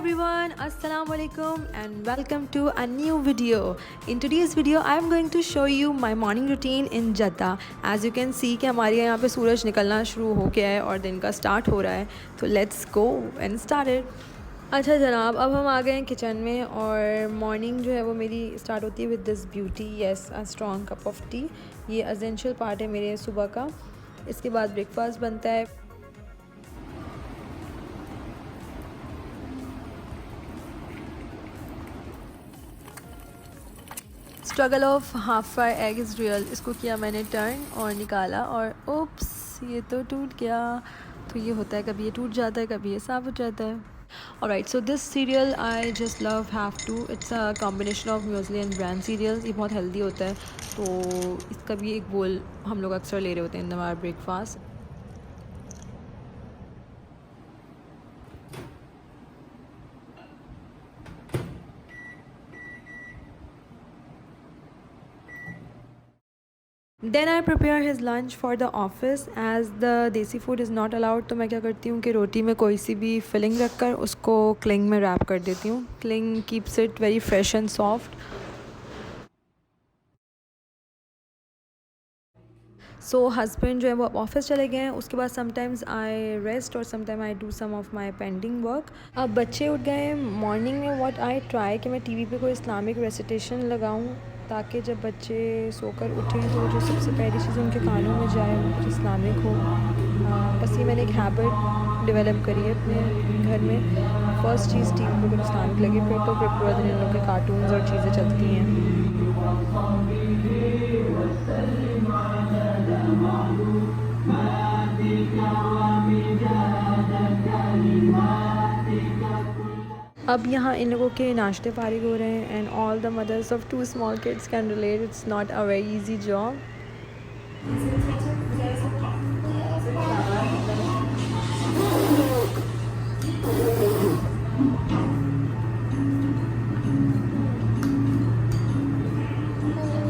everyone, Assalamu alaikum and welcome to a new video. In today's video I am going to show you my morning routine in Jeddah. As you can see कि हमारे यहाँ पे सूरज निकलना शुरू हो गया है और दिन का स्टार्ट हो रहा है, तो let's go and start it. अच्छा जनाब, अब हम आ गए हैं किचन में और मॉर्निंग जो है वो मेरी स्टार्ट होती है with this beauty, yes, a strong cup of T. ये एसेंशियल पार्ट है मेरे सुबह का. इसके बाद ब्रेकफास्ट बनता है. Struggle of half fry egg is real. इसको किया मैंने टर्न और निकाला और ओप्स, ये तो टूट गया. तो ये होता है, कभी ये टूट जाता है, कभी ये साफ हो जाता है. Alright, so this cereal I just love have to. It's a combination of muesli and bran cereals. ये बहुत हेल्दी होता है, तो इसका भी एक बोल हम लोग अक्सर ले रहे होते हैं इन हमारा breakfast. Then I prepare his lunch for the office. As the desi food is not allowed, तो मैं क्या करती हूँ कि रोटी में कोई सी भी फिलिंग रख कर उसको क्लिंग में रैप कर देती हूँ. Cling keeps it very fresh and soft. So husband जो है वो ऑफिस चले गए हैं. उसके बाद समटाइम्स आई रेस्ट और sometime I do some of my pending work. अब बच्चे उठ गए हैं. मॉर्निंग में व्हाट आई ट्राई कि मैं टीवी पे कोई इस्लामिक रेसिटेशन लगाऊं, ताकि जब बच्चे सोकर उठें तो जो सबसे पहली चीज़ उनके कानों में जाए वो कुछ इस्लामिक हो. बस ये मैंने एक हैबिट डेवलप करी है अपने घर में. फर्स्ट चीज़ टीवी पे कुछ इस्लामिक लगे, फिर तो फिर पूरा दिन इन लोग के कार्टून्स और चीज़ें चलती हैं. अब यहाँ इन लोगों के नाश्ते फारिग हो रहे हैं. And all the mothers of 2 small kids can relate. It's not a very easy job.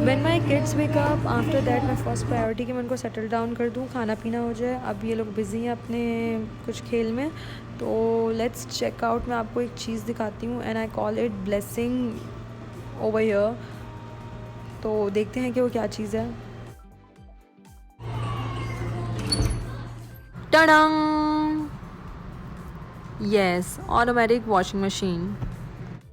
When my kids wake up, after that my first priority कि मैं उनको सेटल डाउन कर दूँ, खाना पीना हो जाए. अब ये लोग बिज़ी हैं अपने कुछ खेल में, तो लेट्स चेक आउट. मैं आपको एक चीज़ दिखाती हूँ and I call it blessing over here. तो देखते हैं कि वो क्या चीज़ है. टडंग, yes, automatic washing machine.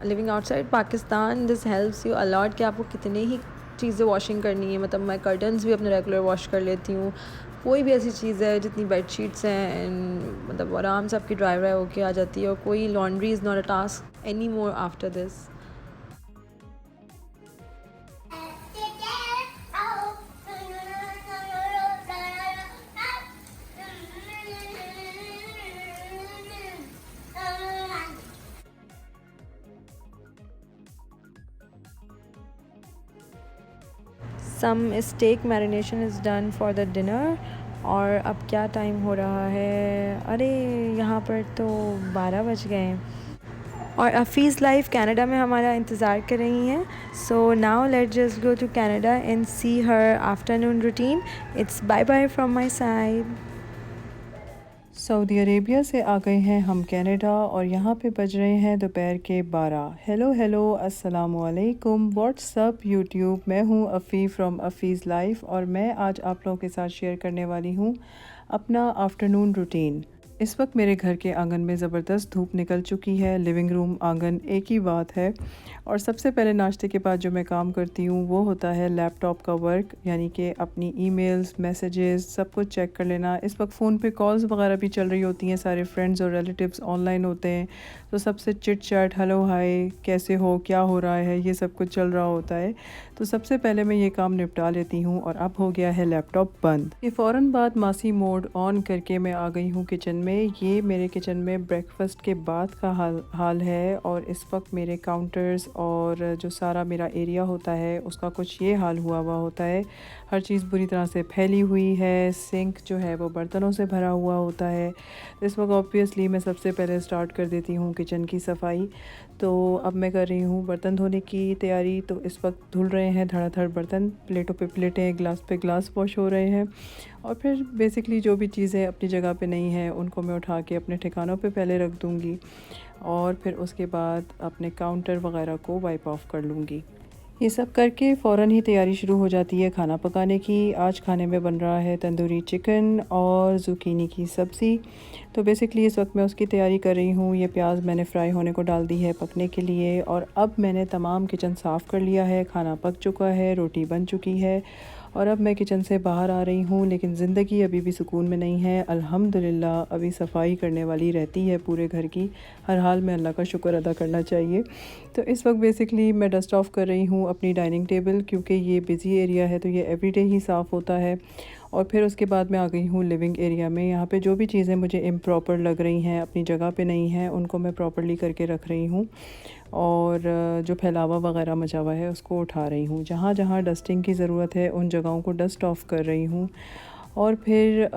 Living outside Pakistan, this helps you a lot कि आपको कितने ही चीज़ें वॉशिंग करनी है. मतलब मैं कर्टन्स भी अपने रेगुलर वॉश कर लेती हूँ. कोई भी ऐसी चीज़ है, जितनी बेडशीट्स हैं, एंड मतलब आराम से आपकी ड्राई व्राई होके आ जाती है. और कोई laundry is not a task any more after this. Some steak marination is done for the dinner. और अब क्या टाइम हो रहा है? अरे यहाँ पर तो 12 बज गए हैं. और अफ़ीज़ लाइफ कनाडा में हमारा इंतज़ार कर रही हैं. So now let's just go to Canada and see her afternoon routine. It's bye bye from my side. Saudi Arabia से आ गए हैं हम कनाडा और यहाँ पे बज रहे हैं दोपहर के 12. हेलो अस्सलामु अलैकुम, व्हाट्सअप यूट्यूब. मैं हूँ अफ़ी फ्रॉम अफ़ीज़ लाइफ और मैं आज आप लोगों के साथ शेयर करने वाली हूँ अपना आफ्टरनून रूटीन. इस वक्त मेरे घर के आंगन में ज़बरदस्त धूप निकल चुकी है. लिविंग रूम आंगन एक ही बात है. और सबसे पहले नाश्ते के बाद जो मैं काम करती हूँ वो होता है लैपटॉप का वर्क, यानी कि अपनी ईमेल्स, मैसेजेस, सब कुछ चेक कर लेना. इस वक्त फ़ोन पे कॉल्स वगैरह भी चल रही होती हैं. सारे फ्रेंड्स और रिलेटिव्स ऑनलाइन होते हैं, तो सबसे चिट चैट, हेलो हाय, कैसे हो, क्या हो रहा है, ये सब कुछ चल रहा होता है. तो सबसे पहले मैं ये काम निपटा लेती हूँ. और अब हो गया है लैपटॉप बंद. ये फ़ौरन बाद मासी मोड ऑन करके मैं आ गई हूँ किचन में. ये मेरे किचन में ब्रेकफास्ट के बाद का हाल है. और इस वक्त मेरे काउंटर्स और जो सारा मेरा एरिया होता है उसका कुछ ये हाल हुआ होता है. हर चीज़ बुरी तरह से फैली हुई है. सिंक जो है वो बर्तनों से भरा हुआ होता है. इस वक्त ऑब्वियसली मैं सबसे पहले स्टार्ट कर देती हूँ किचन की सफाई. तो अब मैं कर रही हूँ बर्तन धोने की तैयारी. तो इस वक्त धुल रहे रहे हैं धड़ाधड़ बर्तन, प्लेटों पे प्लेटें, ग्लास पे ग्लास वॉश हो रहे हैं। और फिर बेसिकली जो भी चीज़ें अपनी जगह पे नहीं हैं उनको मैं उठा के अपने ठिकानों पे पहले रख दूँगी और फिर उसके बाद अपने काउंटर वगैरह को वाइप ऑफ कर लूँगी। ये सब करके फ़ौरन ही तैयारी शुरू हो जाती है खाना पकाने की। आज खाने में बन रहा है तंदूरी चिकन और ज़ुकीनी की सब्ज़ी। तो बेसिकली इस वक्त मैं उसकी तैयारी कर रही हूँ। ये प्याज मैंने फ्राई होने को डाल दी है पकने के लिए और अब मैंने तमाम किचन साफ़ कर लिया है। खाना पक चुका है, रोटी बन चुकी है और अब मैं किचन से बाहर आ रही हूँ। लेकिन ज़िंदगी अभी भी सुकून में नहीं है। अल्हम्दुलिल्लाह अभी सफाई करने वाली रहती है पूरे घर की। हर हाल में अल्लाह का शुक्र अदा करना चाहिए। तो इस वक्त बेसिकली मैं डस्ट ऑफ़ कर रही हूँ अपनी डाइनिंग टेबल, क्योंकि ये बिज़ी एरिया है तो ये एवरीडे ही साफ़ होता है। और फिर उसके बाद मैं आ गई हूँ लिविंग एरिया में। यहाँ पे जो भी चीज़ें मुझे इम्प्रॉपर लग रही हैं, अपनी जगह पे नहीं हैं, उनको मैं प्रॉपर्ली करके रख रही हूँ और जो फैलावा वगैरह मचा हुआ है उसको उठा रही हूँ। जहाँ जहाँ डस्टिंग की ज़रूरत है उन जगहों को डस्ट ऑफ़ कर रही हूँ। और फिर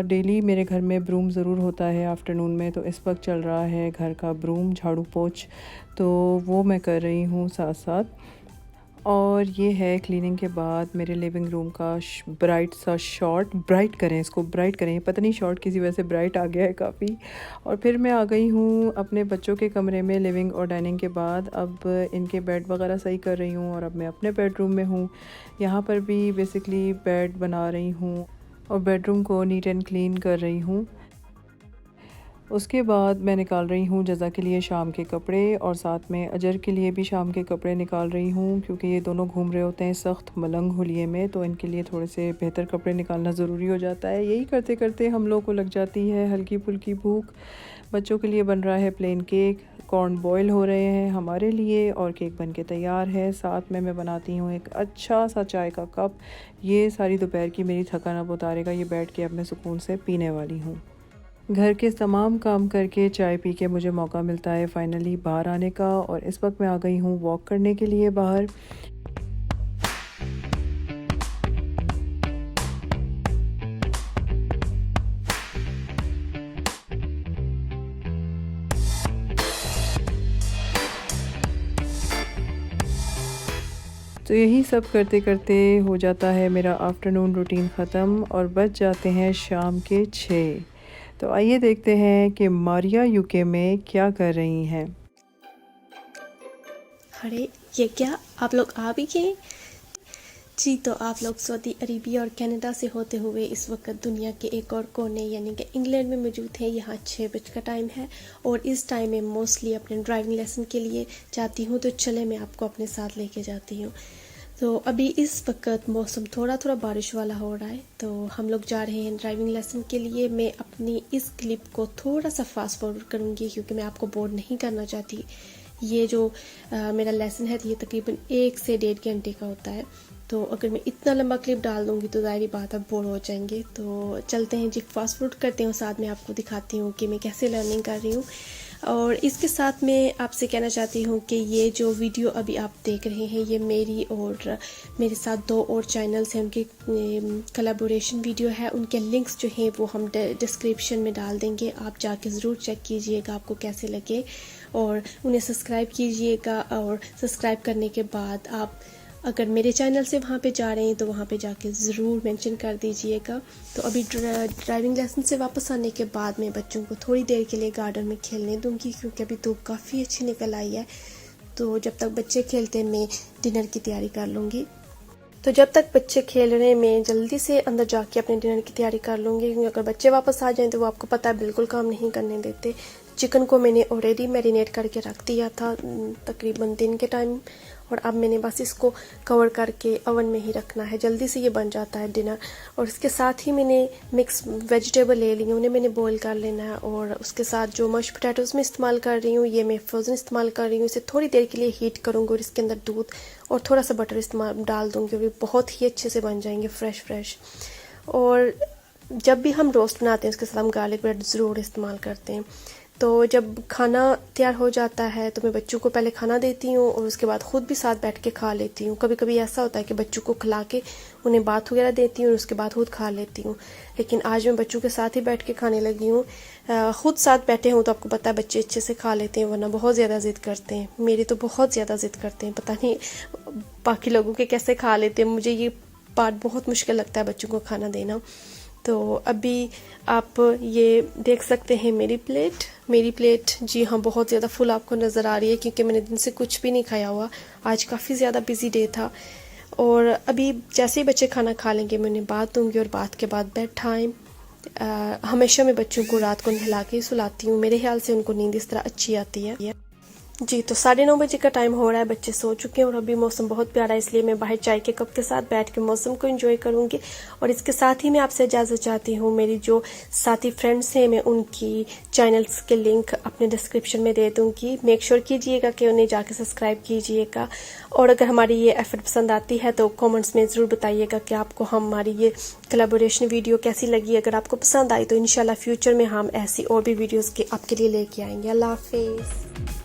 डेली मेरे घर में ब्रूम ज़रूर होता है आफ्टरनून में, तो इस वक्त चल रहा है घर का ब्रूम, झाड़ू पोंछ, तो वो मैं कर रही हूँ साथ साथ। और ये है क्लीनिंग के बाद मेरे लिविंग रूम का ब्राइट सा शॉट। ब्राइट करें इसको, ब्राइट करें, पता नहीं शॉट किसी वजह से ब्राइट आ गया है काफ़ी। और फिर मैं आ गई हूँ अपने बच्चों के कमरे में लिविंग और डाइनिंग के बाद। अब इनके बेड वगैरह सही कर रही हूँ और अब मैं अपने बेडरूम में हूँ। यहाँ पर भी बेसिकली बेड बना रही हूँ और बेडरूम को नीट एंड क्लीन कर रही हूँ। उसके बाद मैं निकाल रही हूँ जज़ा के लिए शाम के कपड़े और साथ में अजर के लिए भी शाम के कपड़े निकाल रही हूँ, क्योंकि ये दोनों घूम रहे होते हैं सख्त मलंग हुलिये में, तो इनके लिए थोड़े से बेहतर कपड़े निकालना ज़रूरी हो जाता है। यही करते करते हम लोग को लग जाती है हल्की फुल्की भूख। बच्चों के लिए बन रहा है प्लेन केक, कॉर्न बॉयल हो रहे हैं हमारे लिए और केक बन के तैयार है। साथ में मैं बनाती हूँ एक अच्छा सा चाय का कप। ये सारी दोपहर की मेरी थकान अब उतारेगा। ये बैठ के अब मैं सुकून से पीने वाली हूँ। घर के तमाम काम करके चाय पी के मुझे मौका मिलता है फ़ाइनली बाहर आने का और इस वक्त मैं आ गई हूँ वॉक करने के लिए बाहर। तो यही सब करते करते हो जाता है मेरा आफ्टरनून रूटीन ख़त्म और बज जाते हैं शाम के 6। तो आइए देखते हैं कि मारिया यूके में क्या कर रही हैं। अरे ये क्या, आप लोग आ भी गए? जी, तो आप लोग सऊदी अरेबिया और कनाडा से होते हुए इस वक्त दुनिया के एक और कोने यानी कि इंग्लैंड में मौजूद है। यहाँ 6 बजे का टाइम है और इस टाइम में मोस्टली अपने ड्राइविंग लेसन के लिए जाती हूँ, तो चले मैं आपको अपने साथ लेके जाती हूँ। तो अभी इस वक्त मौसम थोड़ा थोड़ा बारिश वाला हो रहा है, तो हम लोग जा रहे हैं ड्राइविंग लेसन के लिए। मैं अपनी इस क्लिप को थोड़ा सा फास्ट फॉरवर्ड करूँगी क्योंकि मैं आपको बोर नहीं करना चाहती। ये जो मेरा लेसन है ये तकरीबन 1 से 1.5 घंटे का होता है, तो अगर मैं इतना लंबा क्लिप डाल दूँगी तो ज़ाहिर बात है बोर हो जाएंगे। तो चलते हैं जी, फास्ट फॉरवर्ड करते हैं और साथ में आपको दिखाती हूँ कि मैं कैसे लर्निंग कर रही हूँ। और इसके साथ मैं आपसे कहना चाहती हूँ कि ये जो वीडियो अभी आप देख रहे हैं ये मेरी और मेरे साथ 2 और चैनल्स हैं, उनकी कोलैबोरेशन वीडियो है। उनके लिंक्स जो हैं वो हम डिस्क्रिप्शन में डाल देंगे, आप जाके ज़रूर चेक कीजिएगा आपको कैसे लगे और उन्हें सब्सक्राइब कीजिएगा। और सब्सक्राइब करने के बाद आप अगर मेरे चैनल से वहाँ पे जा रहे हैं तो वहाँ पे जाके ज़रूर मेंशन कर दीजिएगा। तो अभी ड्राइविंग लेसन से वापस आने के बाद मैं बच्चों को थोड़ी देर के लिए गार्डन में खेलने दूँगी क्योंकि अभी धूप काफ़ी अच्छी निकल आई है। तो जब तक बच्चे खेलते हैं मैं डिनर की तैयारी कर लूँगी। तो जब तक बच्चे खेल रहे हैं मैं जल्दी से अंदर जाके अपने डिनर की तैयारी कर लूँगी, क्योंकि अगर बच्चे वापस आ जाएँ तो वो आपको पता है बिल्कुल काम नहीं करने देते। चिकन को मैंने ऑलरेडी मैरिनेट करके रख दिया था तकरीबन दिन के टाइम, और अब मैंने बस इसको कवर करके ओवन में ही रखना है, जल्दी से ये बन जाता है डिनर। और इसके साथ ही मैंने मिक्स वेजिटेबल ले ली, उन्हें मैंने बॉईल कर लेना है। और उसके साथ जो मश पोटैटोज़ में इस्तेमाल कर रही हूँ ये मैं फ्रोज़न इस्तेमाल कर रही हूँ। इसे थोड़ी देर के लिए हीट करूँगी और इसके अंदर दूध और थोड़ा सा बटर इस्तेमाल डाल दूँगी और ये बहुत ही अच्छे से बन जाएंगे फ्रेश। और जब भी हम रोस्ट बनाते हैं उसके साथ हम गार्लिक ब्रेड ज़रूर इस्तेमाल करते हैं। तो जब खाना तैयार हो जाता है तो मैं बच्चों को पहले खाना देती हूँ और उसके बाद ख़ुद भी साथ बैठ के खा लेती हूँ। कभी कभी ऐसा होता है कि बच्चों को खिला के उन्हें बात वगैरह देती हूँ और उसके बाद खुद खा लेती हूँ, लेकिन आज मैं बच्चों के साथ ही बैठ के खाने लगी हूँ। ख़ुद साथ बैठे हूँ तो आपको पता है बच्चे अच्छे से खा लेते हैं, वरना बहुत ज़्यादा ज़िद करते हैं। मेरे तो बहुत ज़्यादा ज़िद करते हैं, पता नहीं बाकी लोगों के कैसे खा लेते हैं। मुझे ये पार्ट बहुत मुश्किल लगता है बच्चों को खाना देना। तो अभी आप ये देख सकते हैं मेरी प्लेट जी हाँ बहुत ज़्यादा फुल आपको नज़र आ रही है, क्योंकि मैंने दिन से कुछ भी नहीं खाया हुआ। आज काफ़ी ज़्यादा बिजी डे था। और अभी जैसे ही बच्चे खाना खा लेंगे मैं उन्हें बात दूंगी और बात के बाद बेड टाइम। हमेशा मैं बच्चों को रात को नहला के सुलाती हूँ, मेरे ख्याल से उनको नींद इस तरह अच्छी आती है। जी तो 9:30 बजे का टाइम हो रहा है, बच्चे सो चुके हैं और अभी मौसम बहुत प्यारा है, इसलिए मैं बाहर चाय के कप के साथ बैठ के मौसम को एंजॉय करूंगी। और इसके साथ ही मैं आपसे इजाज़त चाहती हूँ। मेरी जो साथी फ्रेंड्स हैं मैं उनकी चैनल्स के लिंक अपने डिस्क्रिप्शन में दे दूँगी। मेक श्योर कीजिएगा कि उन्हें जाके सब्सक्राइब कीजिएगा। और अगर हमारी ये एफर्ट पसंद आती है तो कॉमेंट्स में ज़रूर बताइएगा कि आपको हमारी ये कोलैबोरेशन वीडियो कैसी लगी। अगर आपको पसंद आई तो इंशाल्लाह फ्यूचर में हम ऐसी और भी वीडियोज़ के आपके लिए लेके आएंगे। अल्लाह हाफिज़।